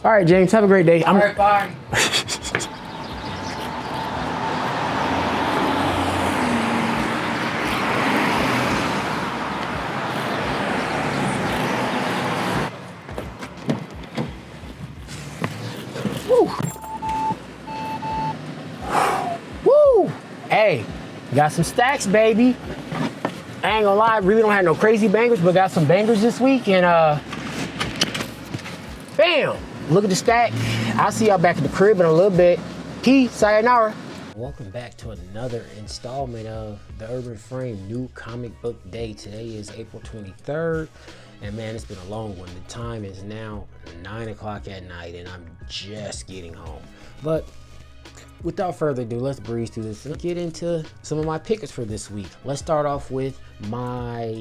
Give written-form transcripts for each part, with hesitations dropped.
All right, James, have a great day. All right, bye. Woo! Hey, got some stacks, baby. I ain't gonna lie, really don't have no crazy bangers, but got some bangers this week, and bam! Look at the stack. I'll see y'all back at the crib in a little bit. Peace, sayonara. Welcome back to another installment of the Urban Frame New Comic Book Day. Today is April 23rd, and man, it's been a long one. The time is now 9 o'clock at night, and I'm just getting home. But without further ado, let's breeze through this and get into some of my picks for this week. Let's start off with my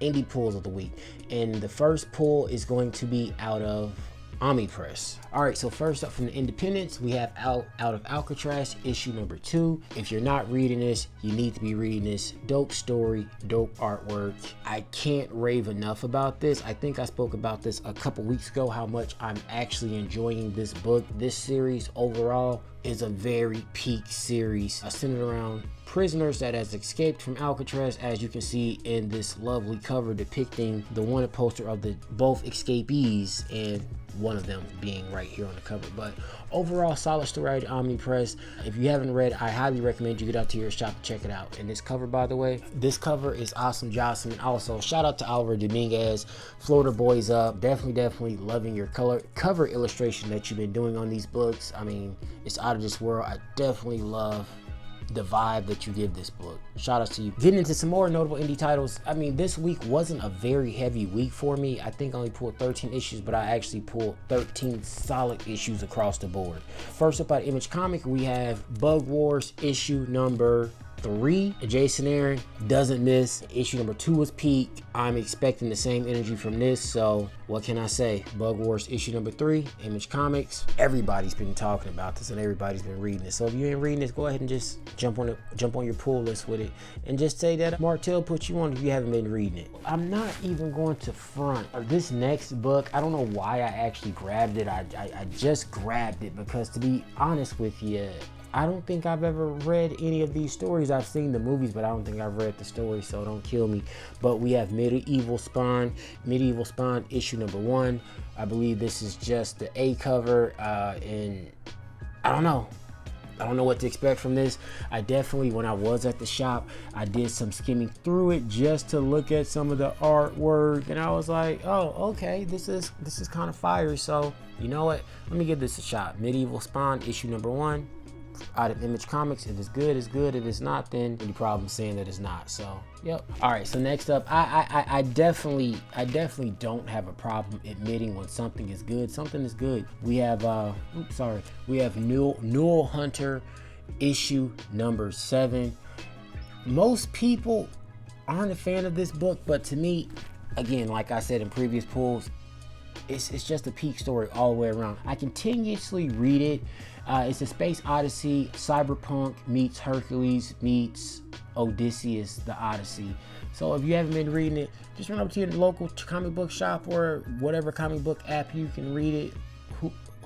indie pulls of the week. And the first pull is going to be out of Omnipress. All right, so first up from the independents, we have Out of Alcatraz, issue number 2. If you're not reading this, you need to be reading this. Dope story, dope artwork. I can't rave enough about this. I think I spoke about this a couple weeks ago, how much I'm actually enjoying this book. This series overall is a very peak series centered around prisoners that has escaped from Alcatraz, as you can see in this lovely cover depicting the wanted poster of the both escapees and one of them being right here on the cover. But overall, solid story at Omnipress. If you haven't read, I highly recommend you get out to your shop to check it out. And this cover, by the way, this cover is awesome, Jocelyn. And also, shout out to Oliver Dominguez, Florida Boys Up. Definitely loving your cover illustration that you've been doing on these books. I mean, it's out of this world. I definitely love the vibe that you give this book. Shout out to you. Getting into some more notable indie titles. I mean, this week wasn't a very heavy week for me. I think I only pulled 13 issues, but I actually pulled 13 solid issues across the board. First up at Image Comic, we have Bug Wars issue number 3. Jason Aaron doesn't miss. Issue number 2 was peak. I'm expecting the same energy from this, so what can I say? Bug Wars issue number 3, Image Comics. Everybody's been talking about this and everybody's been reading this. So if you ain't reading this, go ahead and just jump on your pull list with it and just say that Martell put you on if you haven't been reading it. I'm not even going to front. This next book, I don't know why I actually grabbed it. I just grabbed it because, to be honest with you, I don't think I've ever read any of these stories. I've seen the movies, but I don't think I've read the story, so don't kill me. But we have Medieval Spawn issue number 1. I believe this is just the A cover, and I don't know what to expect from this. I definitely, when I was at the shop, I did some skimming through it just to look at some of the artwork, and I was like, oh, okay, this is kind of fire. So you know what? Let me give this a shot. Medieval Spawn issue number 1. Out of Image Comics. If it's good, it's good. If it's not, then any problem saying that it's not. So yep. All right, so next up, I definitely don't have a problem admitting when something is good. Something is good. We have we have Newell Hunter issue number 7. Most people aren't a fan of this book, but to me, again, like I said in previous pulls, it's just a peak story all the way around. I continuously read it. It's a space odyssey. Cyberpunk meets Hercules meets Odysseus, the Odyssey. So if you haven't been reading it, just run up to your local comic book shop or whatever comic book app you can read it,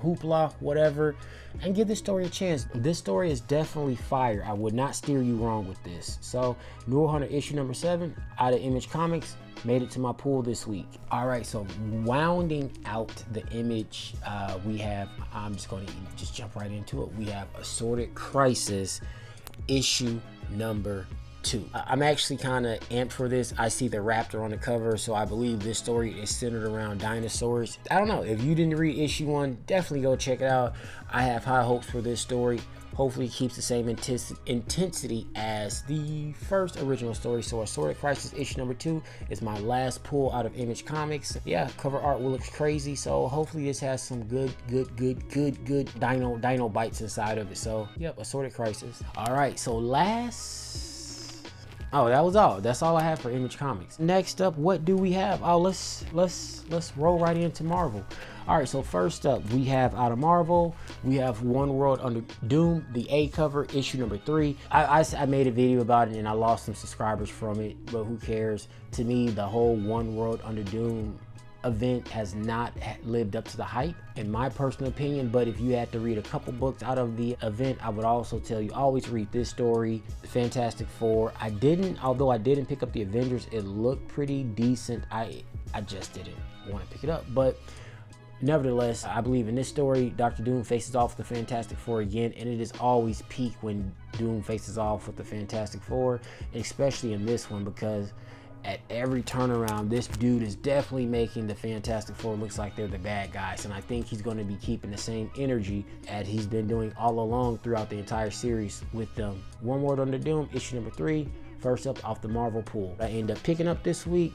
Hoopla, whatever, and give this story a chance. This story is definitely fire. I would not steer you wrong with this. So Newell Hunter issue number 7 out of Image Comics made it to my pool this week. All right, so rounding out the Image, we have, I'm just going to just jump right into it. We have Assorted Crisis issue number 2. I'm actually kind of amped for this. I see the raptor on the cover, so I believe this story is centered around dinosaurs. I don't know, if you didn't read issue 1, definitely go check it out. I have high hopes for this story. Hopefully it keeps the same intensity as the first original story. So Assorted Crisis issue number 2 is my last pull out of Image Comics. Yeah, cover art will look crazy, so hopefully this has some good dino bites inside of it. So yep, Assorted Crisis. All right, so oh, that was all. That's all I have for Image Comics. Next up, what do we have? Oh, let's roll right into Marvel. All right, so first up, we have out of Marvel, we have One World Under Doom, the A cover, issue number 3. I made a video about it and I lost some subscribers from it, but who cares? To me, the whole One World Under Doom event has not lived up to the hype, in my personal opinion. But if you had to read a couple books out of the event, I would also tell you always read this story, Fantastic Four. Although I didn't pick up the Avengers, it looked pretty decent. I just didn't want to pick it up, but nevertheless, I believe in this story, Dr. Doom faces off with the Fantastic Four again, and it is always peak when Doom faces off with the Fantastic Four, especially in this one, because at every turnaround, this dude is definitely making the Fantastic Four looks like they're the bad guys, and I think he's going to be keeping the same energy as he's been doing all along throughout the entire series with them. One World Under Doom, issue number 3, first up off the Marvel pool. I end up picking up this week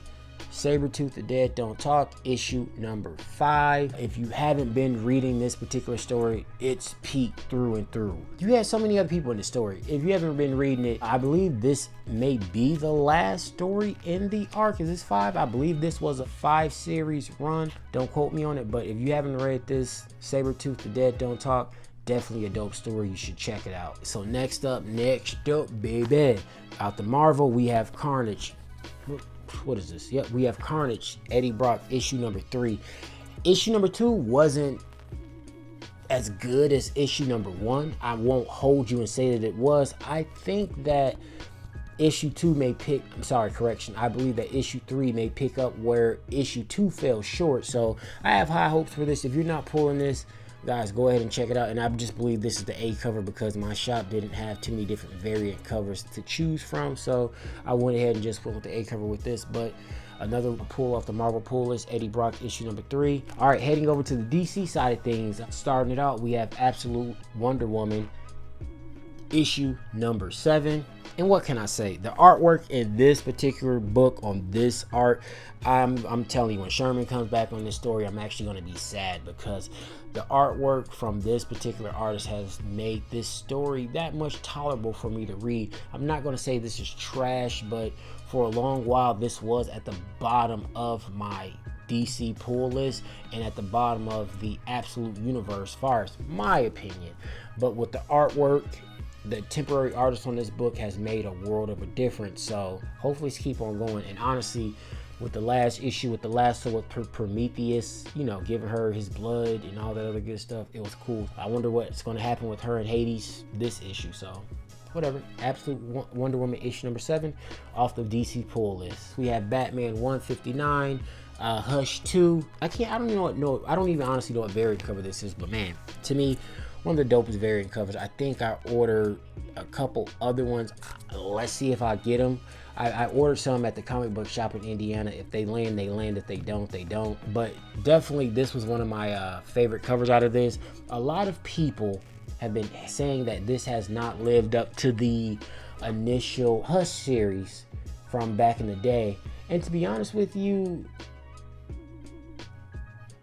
Sabretooth the Dead Don't Talk, issue number 5. If you haven't been reading this particular story, it's peak through and through. You had so many other people in the story. If you haven't been reading it, I believe this may be the last story in the arc. Is this 5? I believe this was a 5-series run. Don't quote me on it, but if you haven't read this, Sabretooth the Dead Don't Talk, definitely a dope story. You should check it out. So next up, baby, out the Marvel, we have Carnage. What is this? Yep, we have Carnage, Eddie Brock, issue number 3. Issue number 2 wasn't as good as issue number 1. I won't hold you and say that it was. I think that issue 2 may pick, I believe that issue 3 may pick up where issue 2 fell short. So I have high hopes for this. If you're not pulling this, guys, go ahead and check it out. And I just believe this is the A cover because my shop didn't have too many different variant covers to choose from, so I went ahead and just went with the A cover with this. But another pull off the Marvel pull list, Eddie Brock, issue number 3. All right, heading over to the DC side of things, starting it out, we have Absolute Wonder Woman, issue number 7. And what can I say? The artwork in this particular book on this art, I'm telling you, when Sherman comes back on this story, I'm actually going to be sad because the artwork from this particular artist has made this story that much tolerable for me to read. I'm not going to say this is trash, but for a long while, this was at the bottom of my DC pull list and at the bottom of the Absolute universe, as far as my opinion. But with the artwork, the temporary artist on this book has made a world of a difference. So hopefully it's keep on going. And honestly, with the last issue with the lasso with Prometheus, you know, giving her his blood and all that other good stuff, it was cool. I wonder what's going to happen with her and Hades this issue. So whatever. Absolute Wonder Woman issue number 7 off the DC pull list. We have Batman 159, Hush 2. I don't even honestly know what variant cover this is, but man, to me, one of the dopest variant covers. I think I ordered a couple other ones. Let's see if I get them. I ordered some at the comic book shop in Indiana. If they land, they land. If they don't, they don't. But definitely, this was one of my favorite covers out of this. A lot of people have been saying that this has not lived up to the initial Hush series from back in the day. And to be honest with you,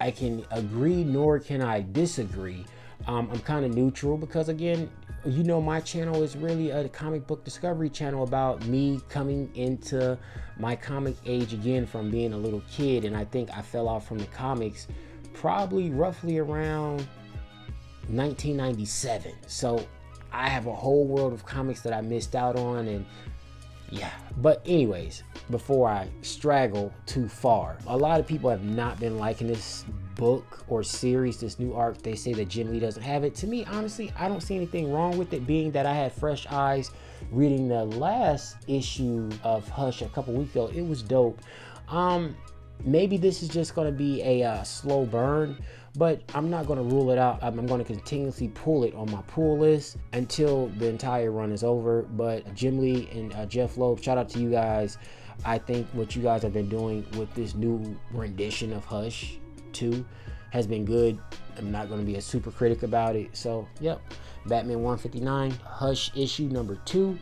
I can agree nor can I disagree. I'm kind of neutral because, again, you know, my channel is really a comic book discovery channel about me coming into my comic age again from being a little kid. And I think I fell off from the comics probably roughly around 1997. So I have a whole world of comics that I missed out on. And yeah, but anyways, before I straggle too far, a lot of people have not been liking this book or series, this new arc. They say that Jim Lee doesn't have it. To me, honestly, I don't see anything wrong with it, being that I had fresh eyes reading the last issue of Hush a couple weeks ago. It was dope. Maybe this is just going to be a slow burn, but I'm not going to rule it out. I'm going to continuously pull it on my pull list until the entire run is over. But Jim Lee and Jeff Loeb, shout out to you guys. I think what you guys have been doing with this new rendition of Hush 2 has been good. I'm not going to be a super critic about it. So, yep, Batman 159, Hush issue number 2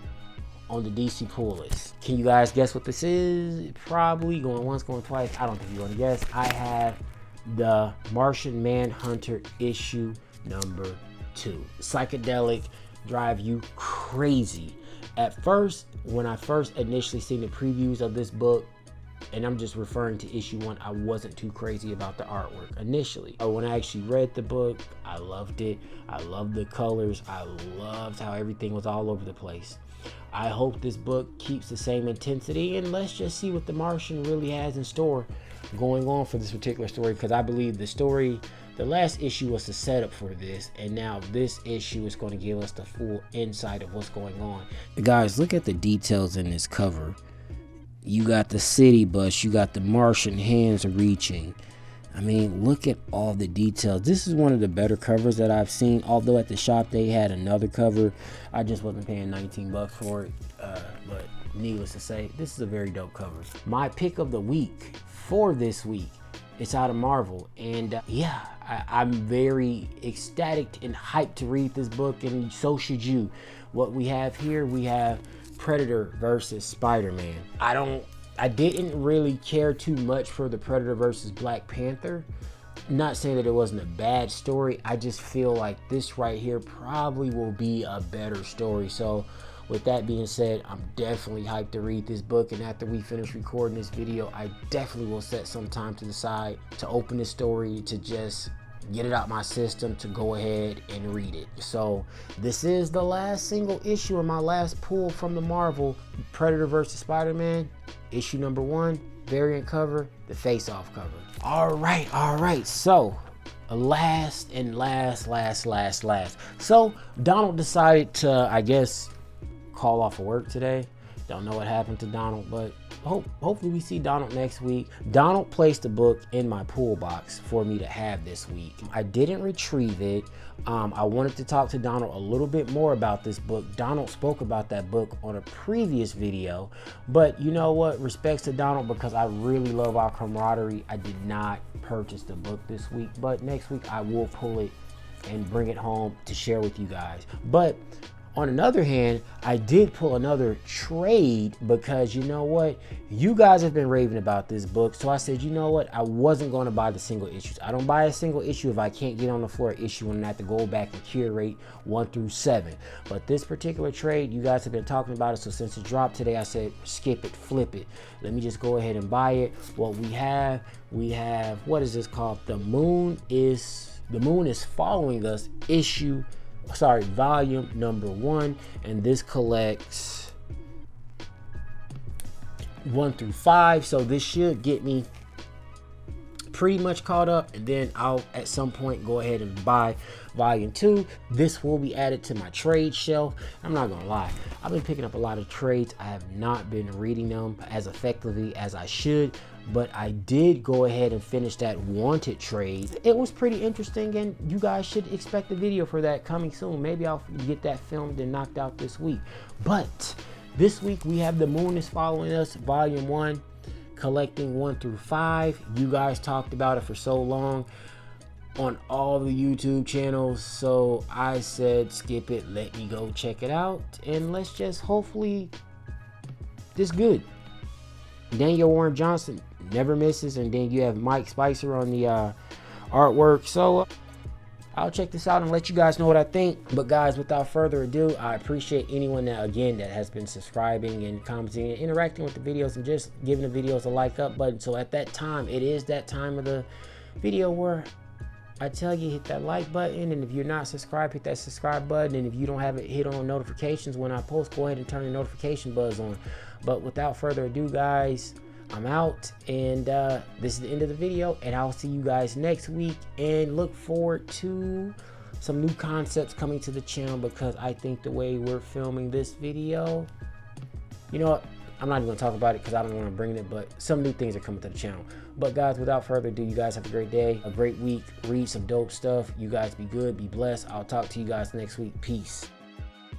on the DC pull list. Can you guys guess what this is? Probably going once, going twice. I don't think you're going to guess. I have the Martian Manhunter issue number 2. Psychedelic, drive you crazy. At first, when I first initially seen the previews of this book, and I'm just referring to issue 1, I wasn't too crazy about the artwork initially. But when I actually read the book, I loved it. I loved the colors. I loved how everything was all over the place. I hope this book keeps the same intensity, and let's just see what the Martian really has in store going on for this particular story, because I believe the last issue was the setup for this, and now this issue is going to give us the full insight of what's going on. Guys, look at the details in this cover. You got the city bus, you got the Martian hands reaching. I mean, look at all the details. This is one of the better covers that I've seen, although at the shop they had another cover. I just wasn't paying 19 bucks for it, but needless to say, this is a very dope cover. My pick of the week for this week, it's out of Marvel, and yeah, I'm very ecstatic and hyped to read this book, and so should you. What we have here, we have Predator versus Spider-Man. I didn't really care too much for the Predator versus Black Panther. Not saying that it wasn't a bad story. I just feel like this right here probably will be a better story. So with that being said, I'm definitely hyped to read this book, and after we finish recording this video, I definitely will set some time to the side to open this story, to just get it out my system, to go ahead and read it. So this is the last single issue of my last pull from the Marvel Predator versus Spider-Man, issue number 1, variant cover, the face-off cover. All right, so last. So Donald decided to, I guess, call off of work today. Don't know what happened to Donald, but hopefully we see Donald next week. Donald placed a book in my pool box for me to have this week. I didn't retrieve it. I wanted to talk to Donald a little bit more about this book. Donald spoke about that book on a previous video, but you know what? Respects to Donald, because I really love our camaraderie. I did not purchase the book this week, but next week I will pull it and bring it home to share with you guys. But on another hand, I did pull another trade, because you know what? You guys have been raving about this book. So I said, you know what? I wasn't going to buy the single issues. I don't buy a single issue if I can't get on the floor issue and I have to go back and curate 1 through 7. But this particular trade, you guys have been talking about it. So since it dropped today, I said, skip it, flip it. Let me just go ahead and buy it. What we have, what is this called? The Moon is Following Us volume number 1, and this collects 1 through 5. So this should get me pretty much caught up, and then I'll at some point go ahead and buy volume 2. This will be added to my trade shelf. I'm not gonna lie, I've been picking up a lot of trades. I have not been reading them as effectively as I should, but I did go ahead and finish that Wanted trade. It was pretty interesting, and you guys should expect a video for that coming soon. Maybe I'll get that filmed and knocked out this week. But this week we have The Moon is Following Us volume 1, collecting 1 through 5. You guys talked about it for so long on all the YouTube channels, so I said skip it, let me go check it out, and let's just hopefully this good. Daniel Warren Johnson never misses, and then you have Mike Spicer on the artwork. So I'll check this out and let you guys know what I think. But guys, without further ado, I appreciate anyone that has been subscribing and commenting and interacting with the videos and just giving the videos a like up button. So at that time, it is that time of the video where I tell you, hit that like button, and if you're not subscribed, hit that subscribe button, and if you don't have it hit on notifications when I post, go ahead and turn the notification buzz on. But without further ado, guys, I'm out, and this is the end of the video, and I'll see you guys next week, and look forward to some new concepts coming to the channel, because I think the way we're filming this video, you know what, I'm not even gonna talk about it because I don't want to bring it, but some new things are coming to the channel. But guys, without further ado, you guys have a great day, a great week, read some dope stuff. You guys be good, be blessed. I'll talk to you guys next week. Peace.